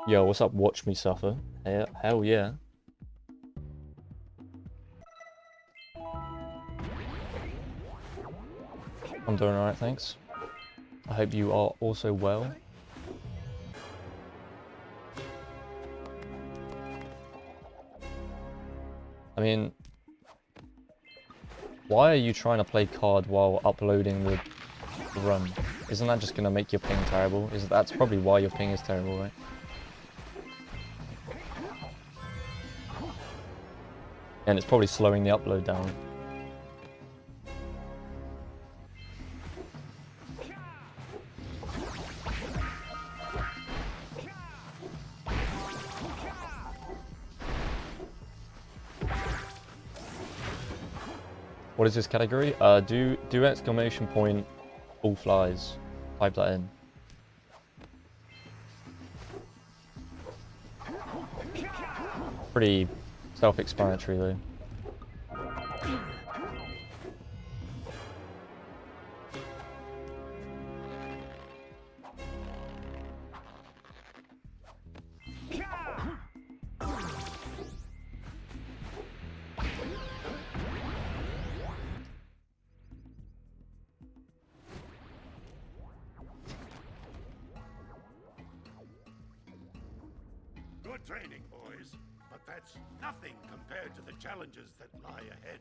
Yo, what's up? Watch me suffer. Hell yeah. I'm doing alright, thanks. I hope you are also well. I mean, why are you trying to play COD while uploading the run? Isn't that just gonna make your ping terrible? That's probably why your ping is terrible, right? And it's probably slowing the upload down. What is this category? Do exclamation point all flies. Type that in. Pretty self-explanatory though. Good training, boys, but that's nothing compared to the challenges that lie ahead.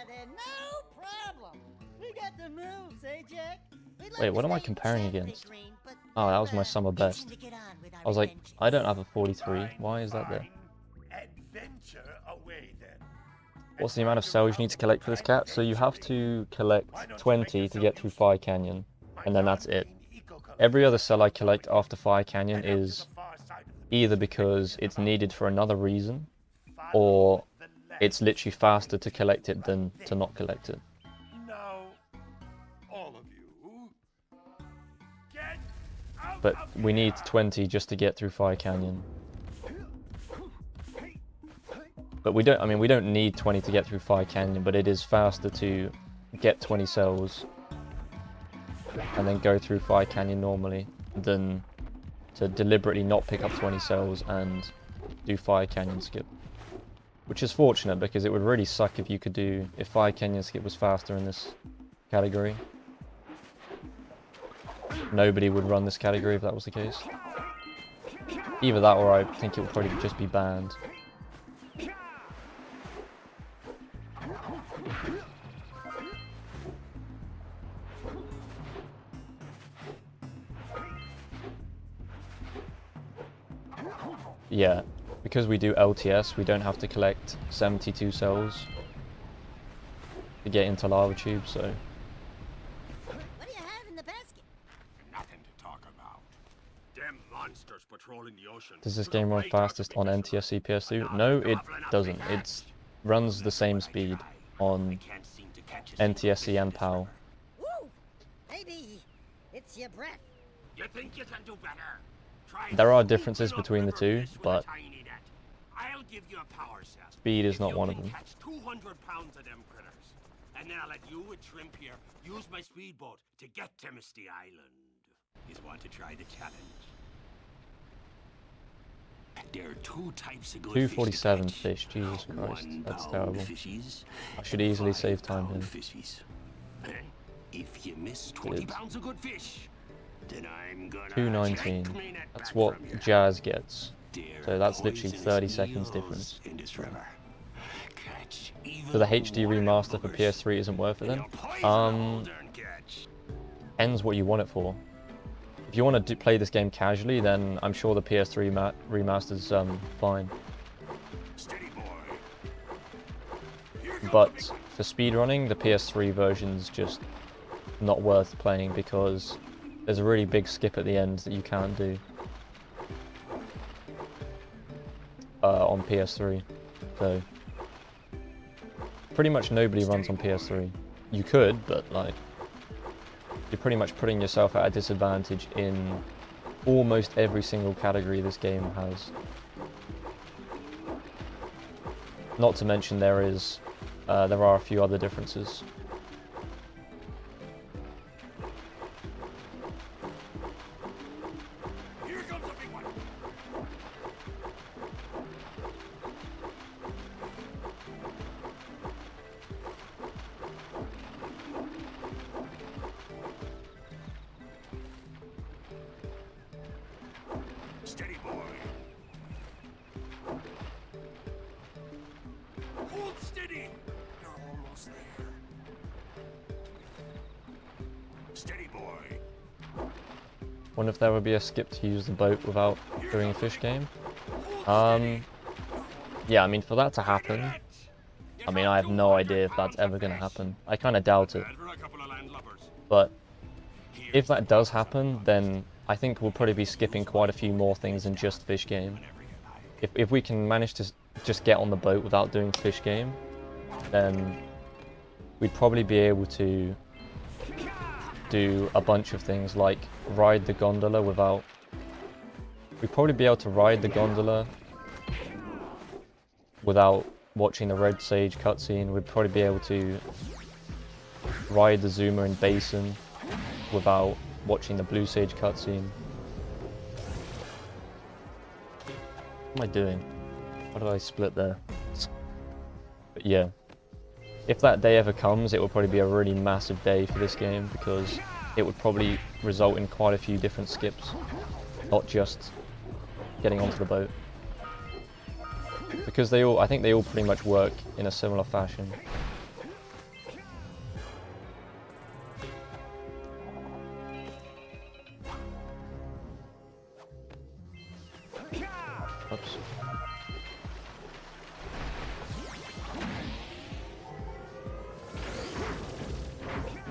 Then no problem. We got the moves, eh, Jack? Wait, what am I comparing against? Oh, that was my summer best. I was like, I don't have a 43. Why is that there? Adventure away then. What's the amount of cells you need to collect for this cat? So you have to collect 20 to get through Fire Canyon, and then that's it. Every other cell I collect after Fire Canyon is either because it's needed for another reason, or it's literally faster to collect it than to not collect it. Now, all of you, get out But of we need here! 20 just to get through Fire Canyon. But we don't need 20 to get through Fire Canyon, but it is faster to get 20 cells and then go through Fire Canyon normally than to deliberately not pick up 20 cells and do Fire Canyon skip. Which is fortunate because it would really suck if Fire Canyon skip was faster in this category. Nobody would run this category if that was the case. Either that or I think it would probably just be banned. Yeah, because we do LTS, we don't have to collect 72 cells to get into lava tube, so... What do you have in the basket? Nothing to talk about. Them monsters patrolling the ocean. Does this game run fastest on NTSC PS2? No, it doesn't. It runs the same speed on NTSC and PAL. Woo! Maybe it's your breath. You think you can do better? Try There are differences between the two, but I'll give you a power cell. speed is not one of them. Catch 200 pounds of them critters. And then I'll let you with Shrimp here use my speedboat to get to Misty Island. You want to try the challenge? There are two types of good 247 fish, Jesus Christ, that's terrible. Fishies I should easily save time here. fishies. If you miss 20 pounds of good fish, then I'm gonna 219. clean it That's back what from you. Jazz gets. There So that's are literally poisonous 30 seconds eels difference. in this river. Catch So the even HD wild remaster for buggers, PS3 isn't worth it and then? they'll poison the holder and catch. Depends what you want it for. If you want to play this game casually, then I'm sure the PS3 remaster's fine. Steady boy. Here comes But the big for speedrunning, the PS3 version's just not worth playing because there's a really big skip at the end that you can't do on PS3. So pretty much nobody runs on PS3. You could, but like you're pretty much putting yourself at a disadvantage in almost every single category this game has. Not to mention there are a few other differences. Here comes a big one. Steady, boy. Hold steady. You're almost there. Steady, boy. Wonder if there would be a skip to use the boat without doing a fish game. Yeah, I mean, for that to happen, I mean, I have no idea if that's ever going to happen. I kind of doubt it. But if that does happen, then I think we'll probably be skipping quite a few more things than just fish game. If we can manage to just get on the boat without doing fish game, then we'd probably be able to do a bunch of things like ride the gondola without... We'd probably be able to ride the gondola without watching the Red Sage cutscene. We'd probably be able to ride the Zoomer and Basin without watching the Blue Sage cutscene. What am I doing? Why did I split there? But yeah, if that day ever comes, it will probably be a really massive day for this game, because it would probably result in quite a few different skips, not just getting onto the boat. Because they all, I think they all pretty much work in a similar fashion. Oops.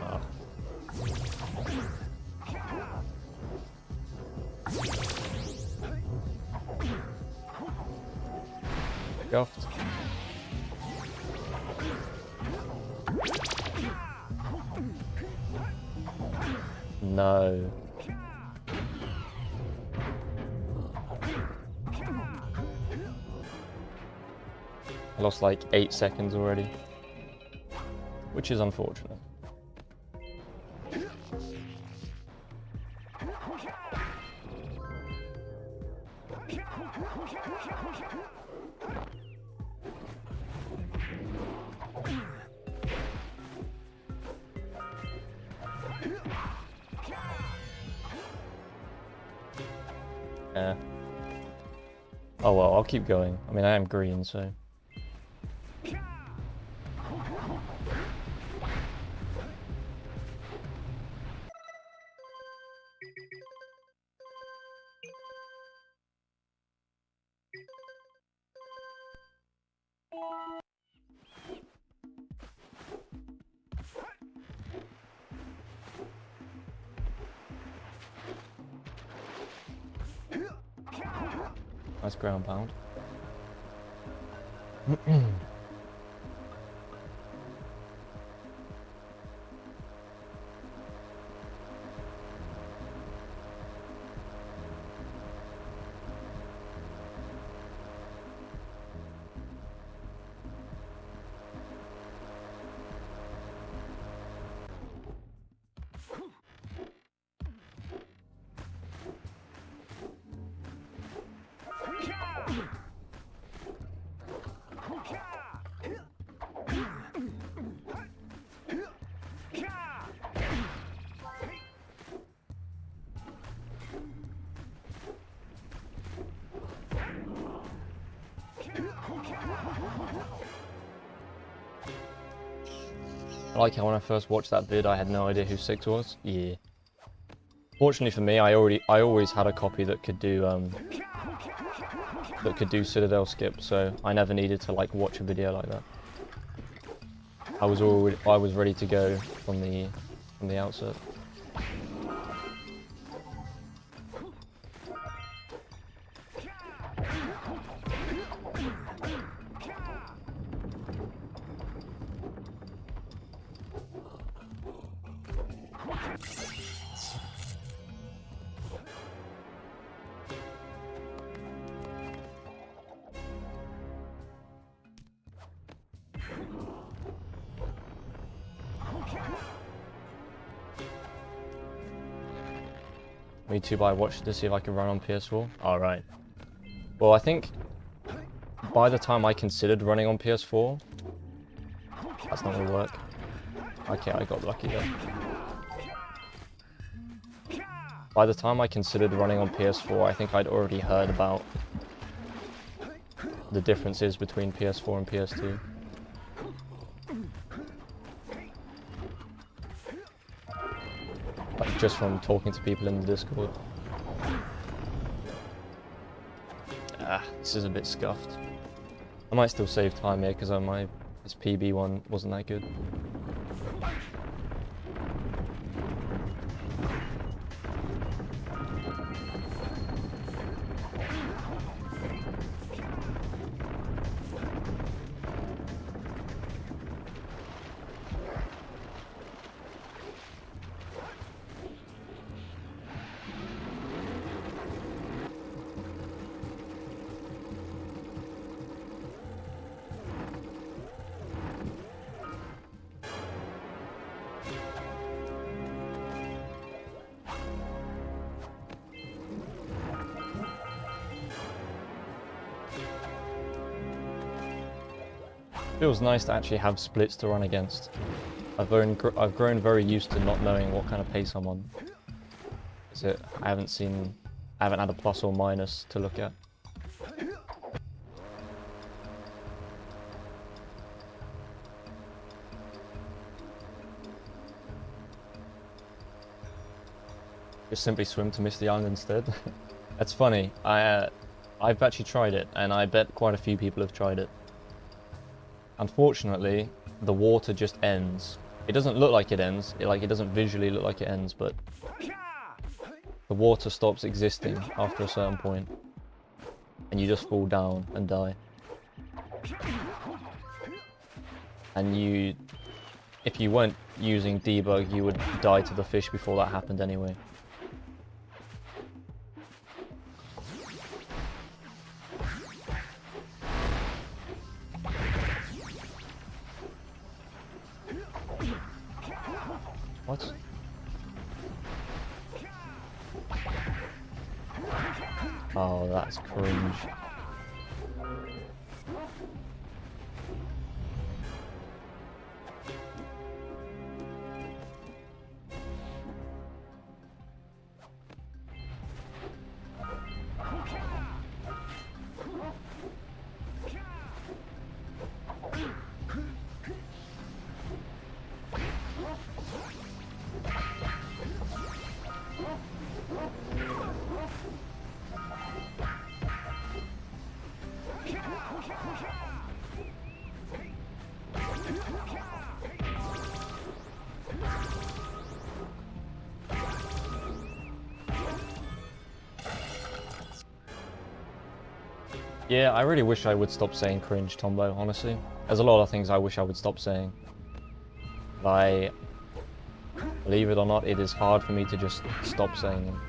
Ah. Scuffed. No. I lost like 8 seconds already, which is unfortunate. Yeah. Oh well, I'll keep going. I mean, I am green, so... Nice ground pound. I like how when I first watched that vid, I had no idea who Six was. Yeah. Fortunately for me, I always had a copy that could do Citadel skip, so I never needed to like watch a video like that. I was ready to go from the outset. Me too, but I watched it to see if I could run on PS4. Alright. Well, I think by the time I considered running on PS4, that's not gonna work. Okay, I got lucky there. By the time I considered running on PS4, I think I'd already heard about the differences between PS4 and PS2. Like just from talking to people in the Discord. Ah, this is a bit scuffed. I might still save time here because this PB one wasn't that good. Feels nice to actually have splits to run against. I've grown very used to not knowing what kind of pace I'm on. I haven't had a plus or minus to look at. Just simply swim to Misty Island instead. That's funny. I've actually tried it, and I bet quite a few people have tried it. Unfortunately, the water just ends. It doesn't look like it ends. It doesn't visually look like it ends, but the water stops existing after a certain point, and you just fall down and die. And if you weren't using debug, you would die to the fish before that happened anyway. What? Oh, that's cringe. Yeah, I really wish I would stop saying cringe, Tombo, honestly. There's a lot of things I wish I would stop saying. Like, believe it or not, it is hard for me to just stop saying them.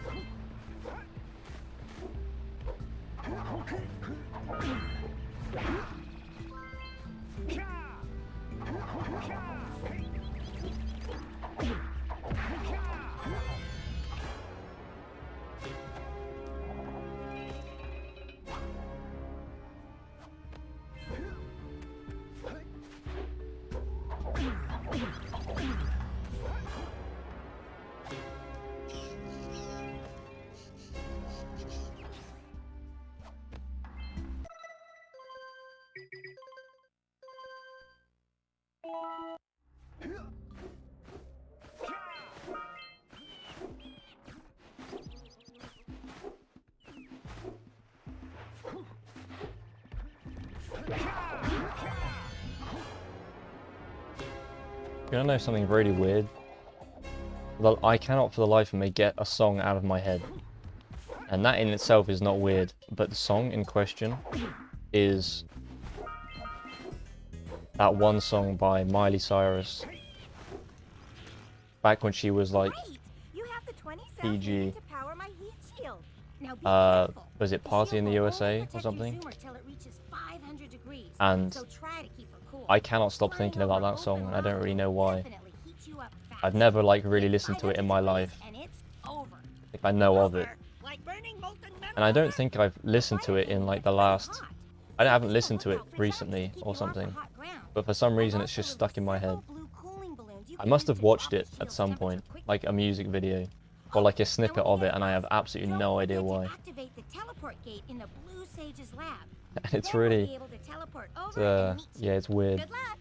You wanna know something really weird? Well, I cannot for the life of me get a song out of my head. And that in itself is not weird, but the song in question is that one song by Miley Cyrus. Back when she was like PG. Was it Party in the USA or something? And I cannot stop thinking about that song, and I don't really know why. I've never like really listened to it in my life. If I know of it. And I don't think I've listened to it in like the last... I haven't listened to it recently or something. But for some reason it's just stuck in my head. I must have watched it at some point, like a music video. or like a snippet of it, and I have absolutely no idea why. Activate the teleport gate in the Blue Sage's lab. And it's Then we'll really, be able to teleport over and meet you. yeah, it's weird. Good luck.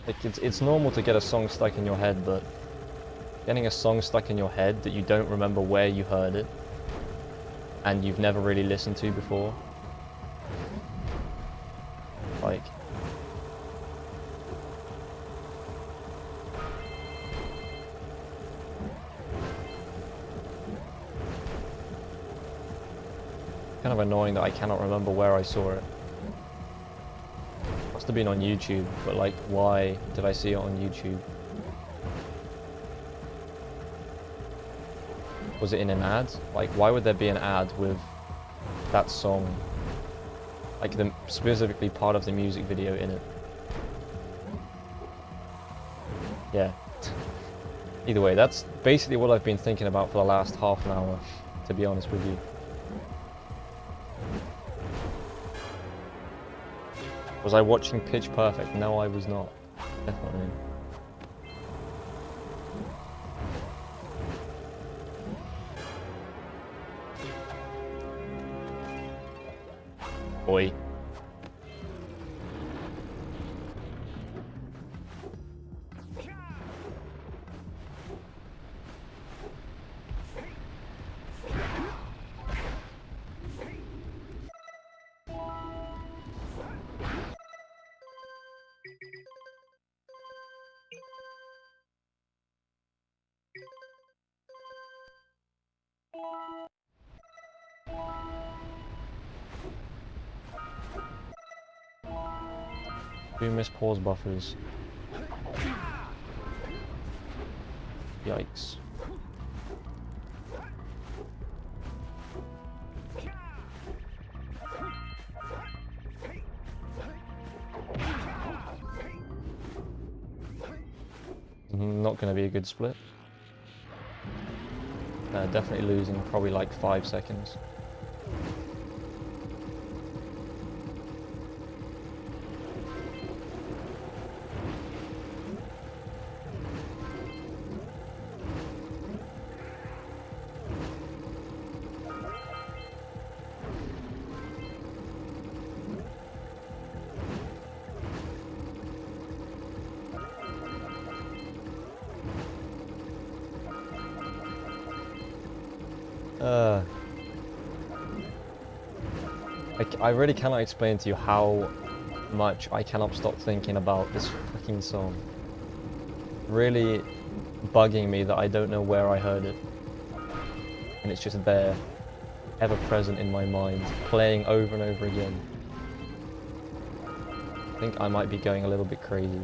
Like it's normal to get a song stuck in your head, but getting a song stuck in your head that you don't remember where you heard it, and you've never really listened to before, like. Kind of annoying that I cannot remember where I saw it. Must have been on YouTube, but like, why did I see it on YouTube? Was it in an ad? Like, why would there be an ad with that song? Like, specifically part of the music video in it. Yeah. Either way, that's basically what I've been thinking about for the last half an hour, to be honest with you. Was I watching Pitch Perfect? No, I was not. Definitely. Boy. Do miss pause buffers. Yikes. Not going to be a good split. Definitely losing probably like 5 seconds. I really cannot explain to you how much I cannot stop thinking about this fucking song. Really bugging me that I don't know where I heard it. And it's just there, ever present in my mind, playing over and over again. I think I might be going a little bit crazy.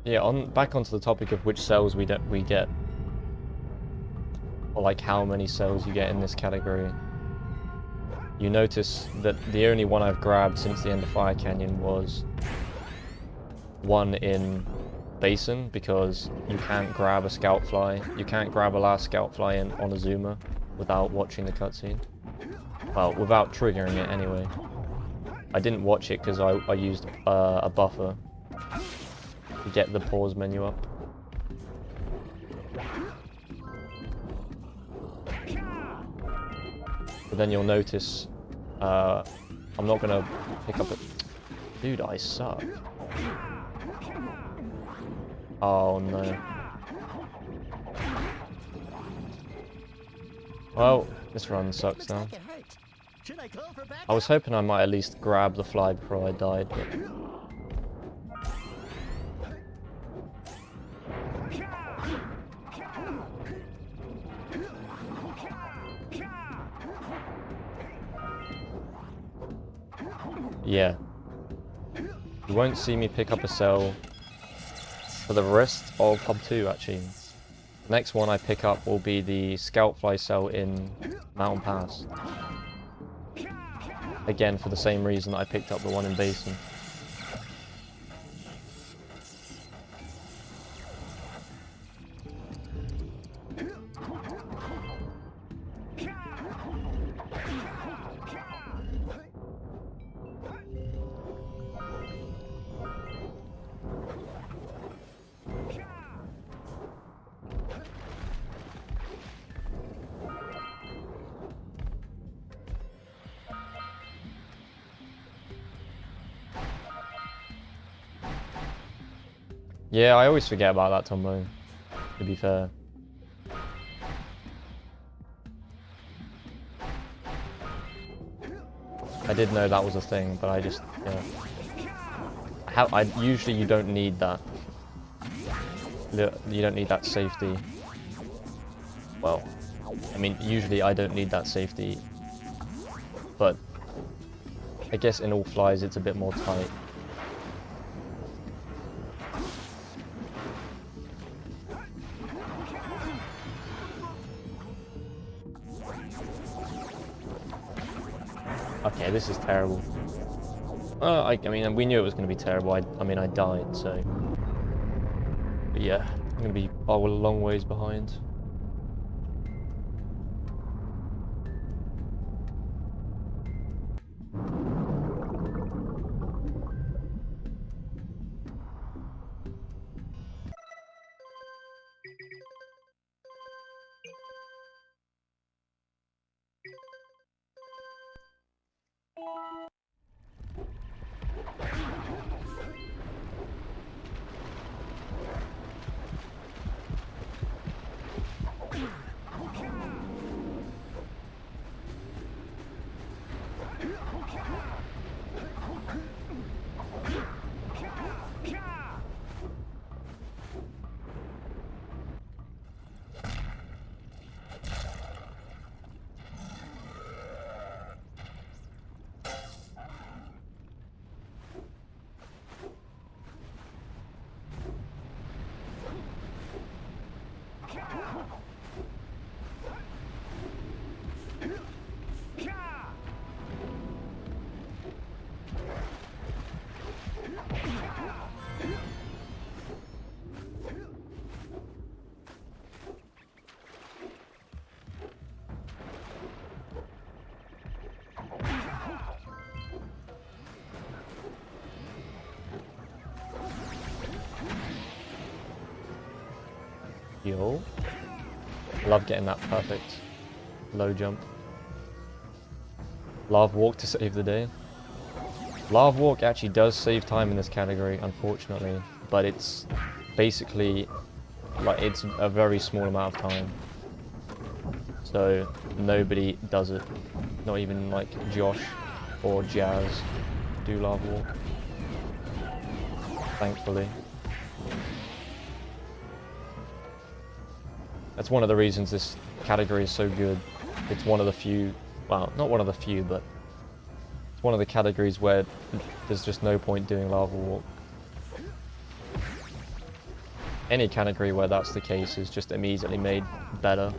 Yeah, back onto the topic of which cells we get, or like how many cells you get in this category. You notice that the only one I've grabbed since the end of Fire Canyon was one in Basin, because you can't grab a Scout Fly. You can't grab a last Scout Fly in on Azuma without watching the cutscene. Well, without triggering it anyway. I didn't watch it because I used a buffer to get the pause menu up. But then you'll notice, I'm not gonna pick up a... Dude, I suck. Oh no. Well, this run sucks now. I was hoping I might at least grab the fly before I died, but... Yeah. You won't see me pick up a cell for the rest of Hub 2, actually. The next one I pick up will be the Scout Fly Cell in Mountain Pass. Again, for the same reason that I picked up the one in Basin. Yeah, I always forget about that Tombo, to be fair. I did know that was a thing, but I just, yeah. Usually you don't need that. You don't need that safety. Well, I mean, usually I don't need that safety. But I guess in all flies it's a bit more tight. Okay, this is terrible. I mean, we knew it was going to be terrible. I mean, I died, so... But yeah, I'm going to be a long ways behind. Yo. Love getting that perfect low jump. Lava Walk to save the day. Lava Walk actually does save time in this category, unfortunately, but it's basically like it's a very small amount of time. So nobody does it. Not even like Josh or Jazz do Lava Walk. Thankfully. That's one of the reasons this category is so good. It's one of the few, well, not one of the few, but it's one of the categories where there's just no point doing Lava Walk. Any category where that's the case is just immediately made better.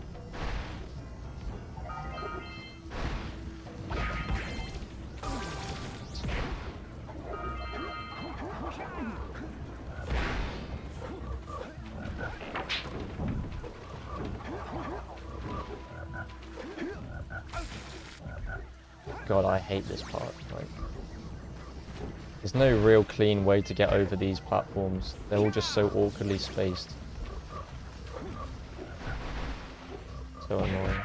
God, I hate this part. Like, there's no real clean way to get over these platforms. They're all just so awkwardly spaced. So annoying.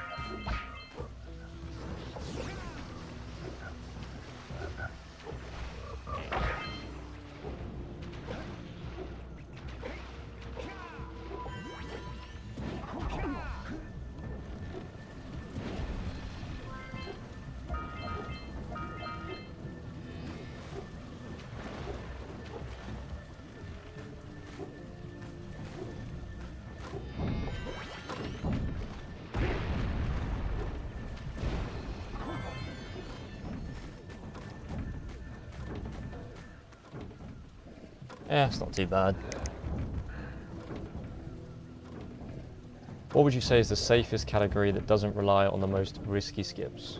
Yeah, it's not too bad. What would you say is the safest category that doesn't rely on the most risky skips?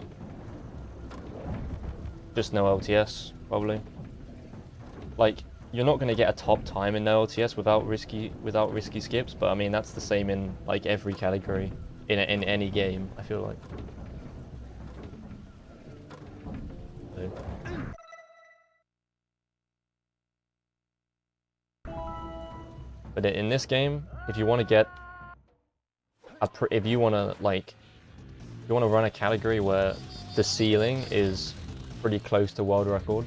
Just no LTS, probably. Like, you're not going to get a top time in no LTS without risky skips, but I mean that's the same in like every category in any game, I feel like. So. But in this game, if you want to get if you want to run a category where the ceiling is pretty close to world record,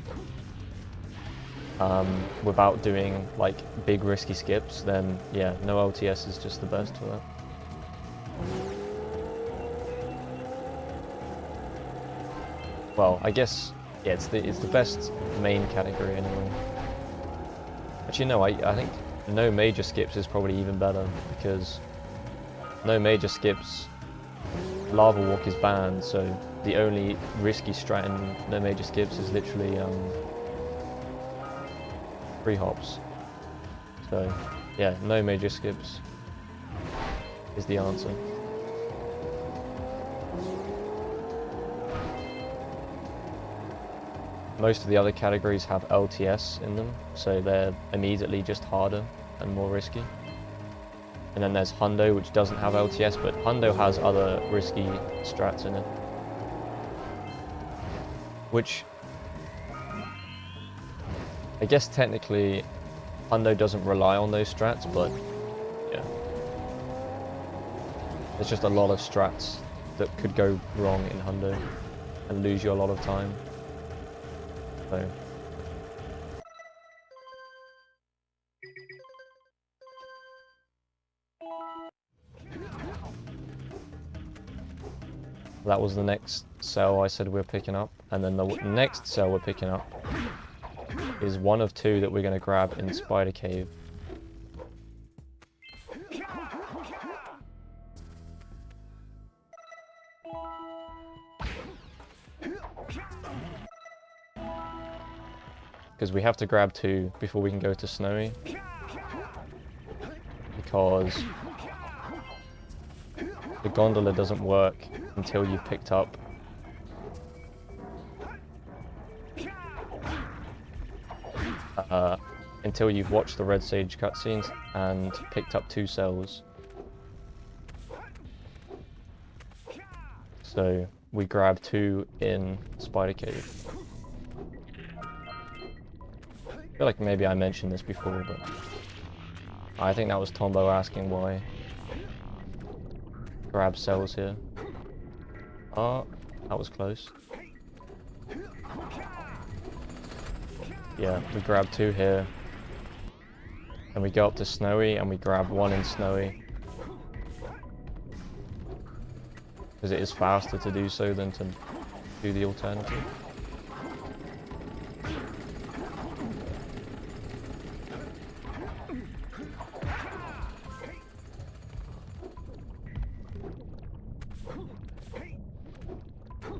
without doing like big risky skips, then yeah, no LTS is just the best for that. Well, I guess yeah, it's the best main category anyway. Actually, no, I think no major skips is probably even better, because no major skips, lava walk is banned, so the only risky strat in no major skips is literally free hops. So yeah, no major skips is the answer. Most of the other categories have LTS in them, so they're immediately just harder and more risky. And then there's Hundo, which doesn't have LTS, but Hundo has other risky strats in it. Which, I guess technically, Hundo doesn't rely on those strats, but yeah. There's just a lot of strats that could go wrong in Hundo and lose you a lot of time. So. That was the next cell I said we're picking up, and then the next cell we're picking up is one of two that we're going to grab in Spider Cave. Because we have to grab two before we can go to Snowy, because the gondola doesn't work until you've picked up until you've watched the Red Sage cutscenes and picked up 2 cells. So we grab 2 in Spider Cave. I feel like maybe I mentioned this before, but I think that was Tombo asking why grab cells here. Oh, that was close. Yeah, we grab 2 here. And we go up to Snowy and we grab 1 in Snowy. Because it is faster to do so than to do the alternative.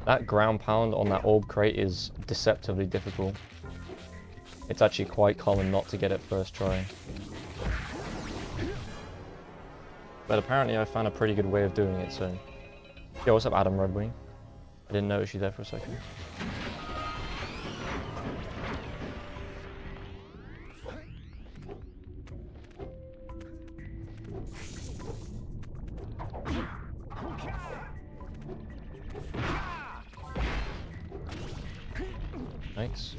That ground pound on that orb crate is deceptively difficult. It's actually quite common not to get it first try. But apparently I found a pretty good way of doing it, so... Yo, what's up, Adam Redwing? I didn't notice you there for a second. Thanks.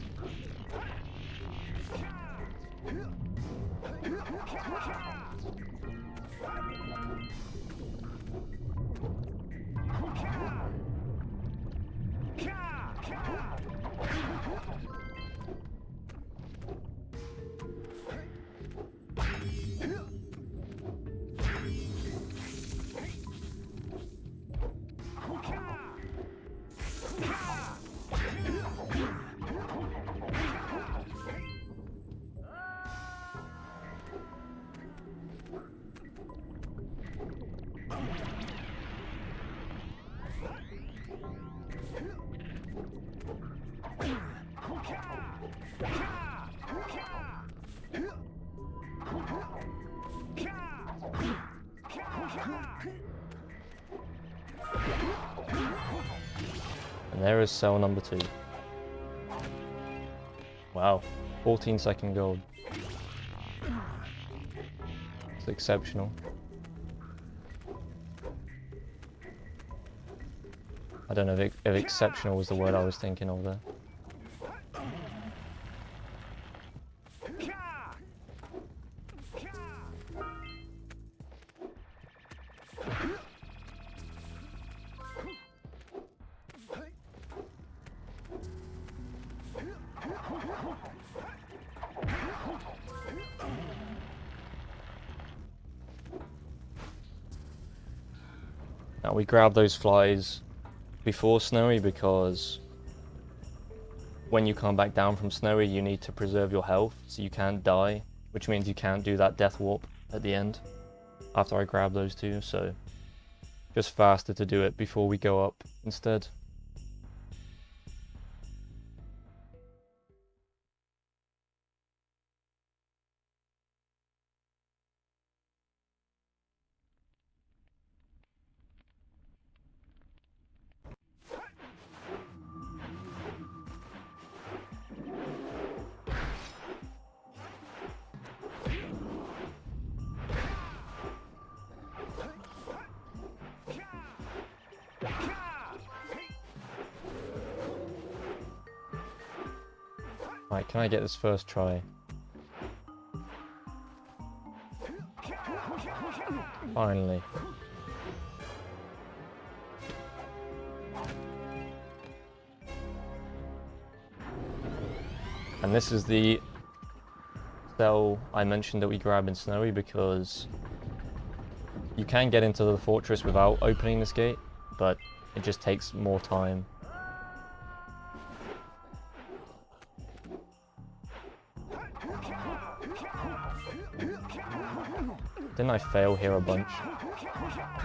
And there is cell number 2. Wow, 14-second gold. It's exceptional. I don't know if exceptional was the word I was thinking of there. Now we grab those flies before Snowy because when you come back down from Snowy you need to preserve your health so you can't die, which means you can't do that death warp at the end after I grab those 2, so just faster to do it before we go up instead. Right, can I get this first try? Finally. And this is the cell I mentioned that we grab in Snowy because you can get into the fortress without opening this gate, but it just takes more time. Didn't I fail here a bunch?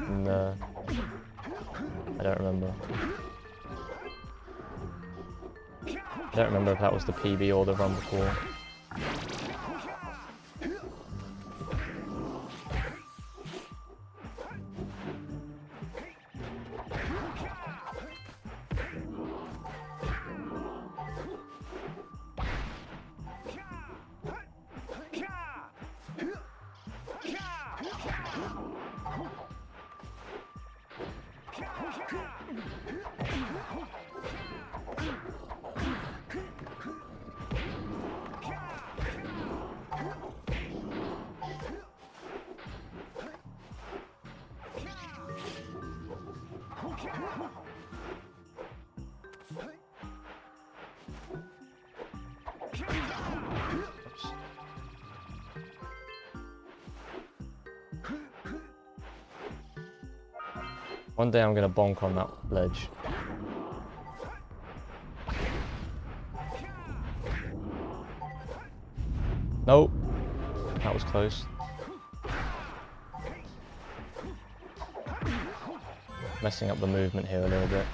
No. I don't remember. I don't remember if that was the PB or the run before. One day I'm gonna bonk on that ledge. Nope. That was close. Messing up the movement here a little bit.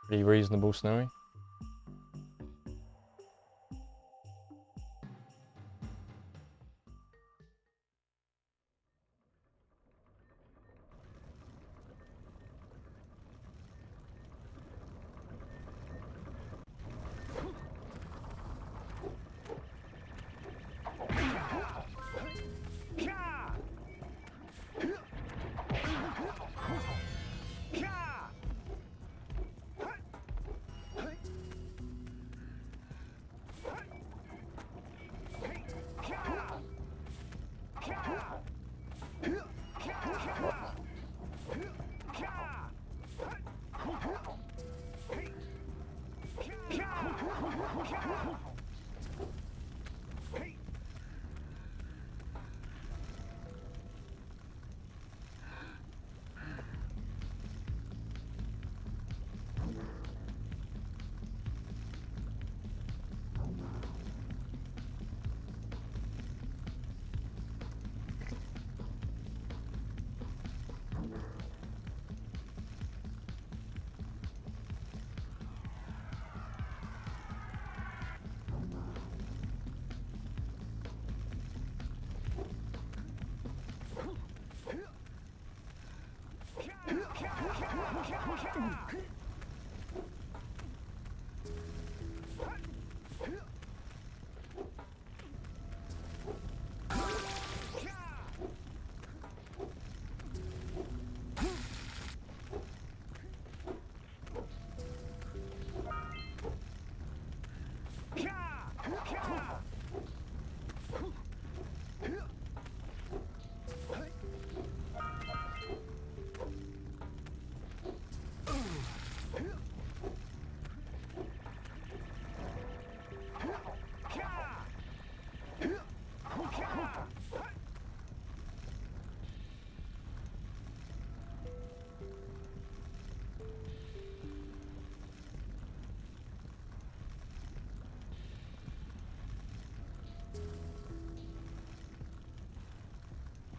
Pretty reasonable, Snowy.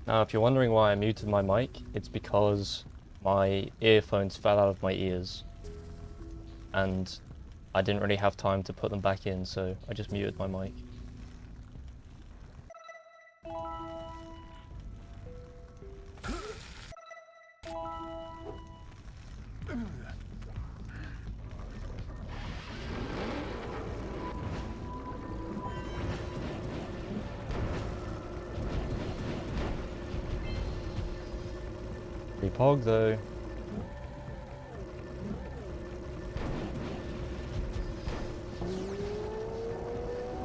Now, if you're wondering why I muted my mic, it's because my earphones fell out of my ears. And I didn't really have time to put them back in, so I just muted my mic. Free pog though.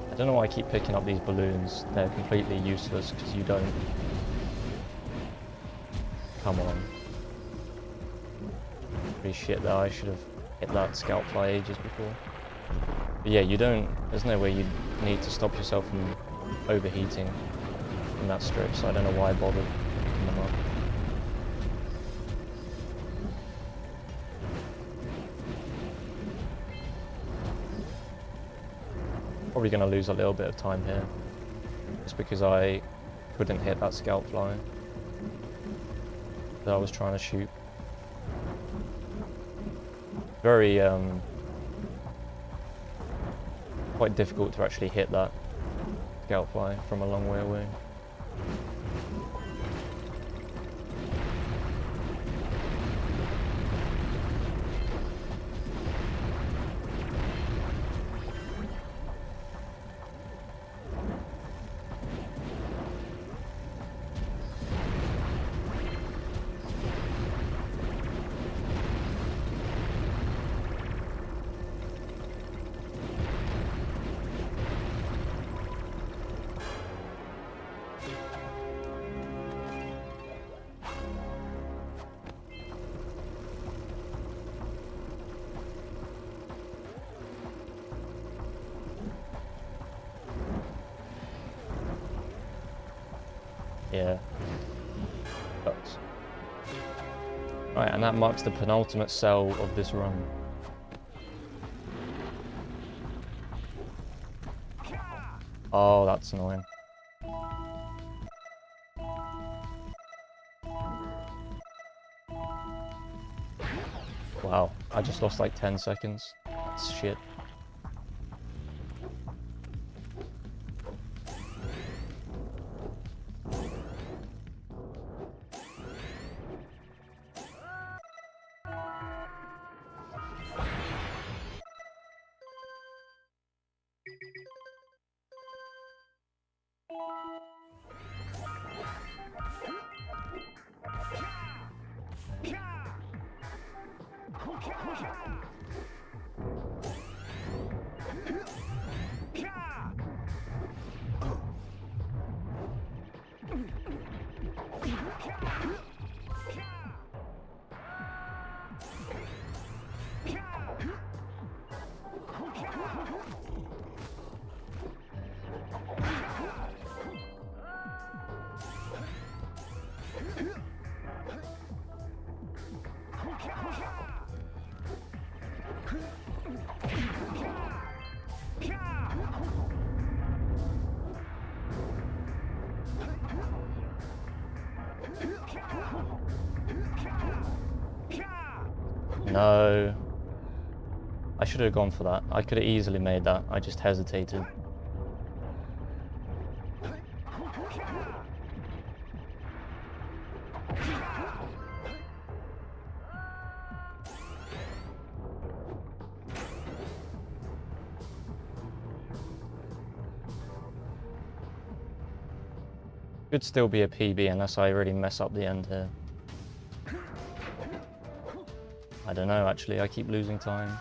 I don't know why I keep picking up these balloons. They're completely useless because you don't. Come on. Pretty shit that I should have hit that scout fly ages before. But yeah, you don't. There's no way you need to stop yourself from overheating in that strip, so I don't know why I bothered picking them up. Probably going to lose a little bit of time here, just because I couldn't hit that scout fly that I was trying to shoot. Very quite difficult to actually hit that scout fly from a long way away. Yeah. Sucks. Right, and that marks the penultimate cell of this run. Oh, that's annoying. Wow, I just lost like 10 seconds. That's shit. No. I should have gone for that. I could have easily made that. I just hesitated. Could still be a PB unless I really mess up the end here. I don't know, actually. I keep losing time.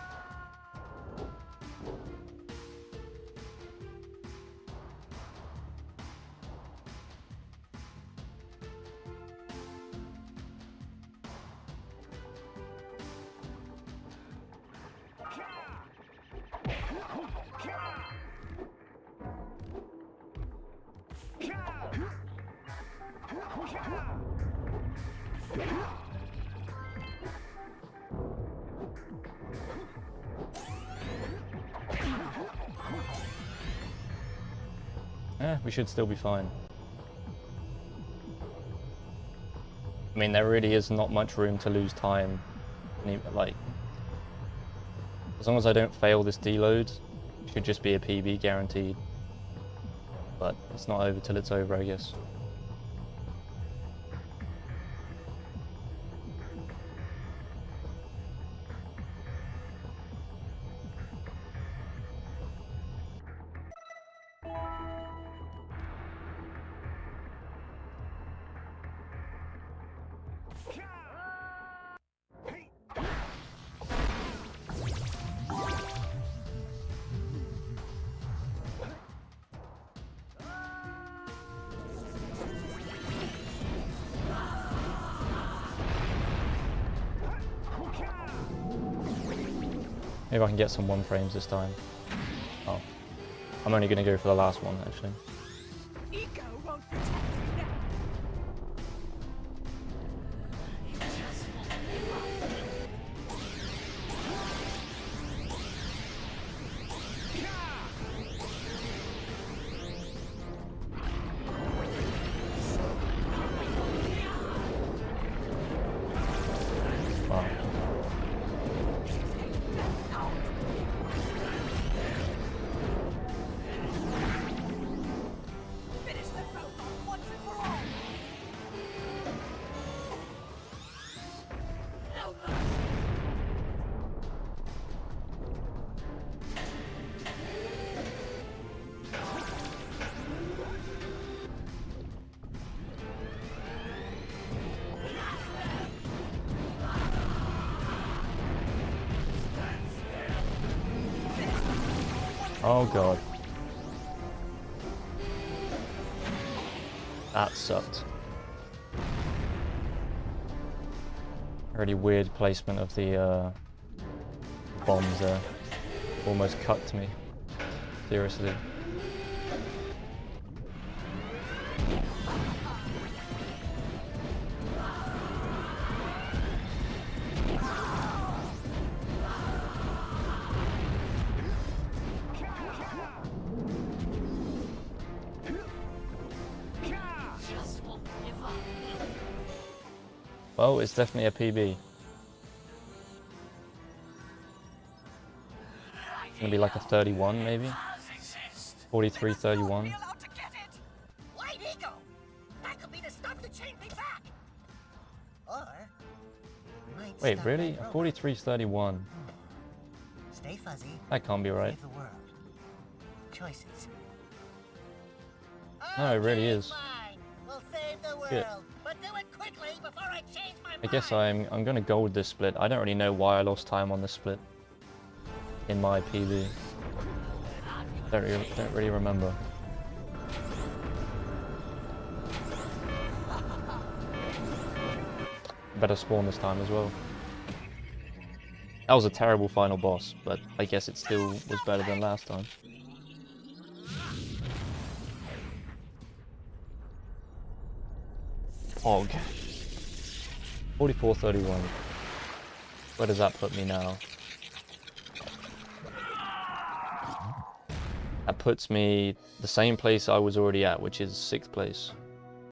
We should still be fine. I mean, there really is not much room to lose time. Like, as long as I don't fail this deload, it should just be a PB guaranteed. But it's not over till it's over, I guess. Maybe I can get some 1 frames this time. Oh. I'm only going to go for the last one, actually. Eco won't protect you now. Wow. Finish them both off once and for all. Oh god. That sucked. Really weird placement of the bombs there. Almost cut me. Seriously. Well, it's definitely a PB. It's gonna be like a 31 maybe? 43, 31. White Eagle! That could be the stuff to change me back! Or... might Wait, stop really? that A robot. 43 is 31. Stay fuzzy. That can't be right. Save the world. Choices. No, it really is. Fine. We'll save the world. Yeah. But do it quickly before I change my mind. I guess I'm gonna gold this split. I don't really know why I lost time on this split in my PB. Don't really remember. Better spawn this time as well. That was a terrible final boss, but I guess it still was better than last time. Og. 44-31. Where does that put me now? That puts me the same place I was already at, which is 6th place.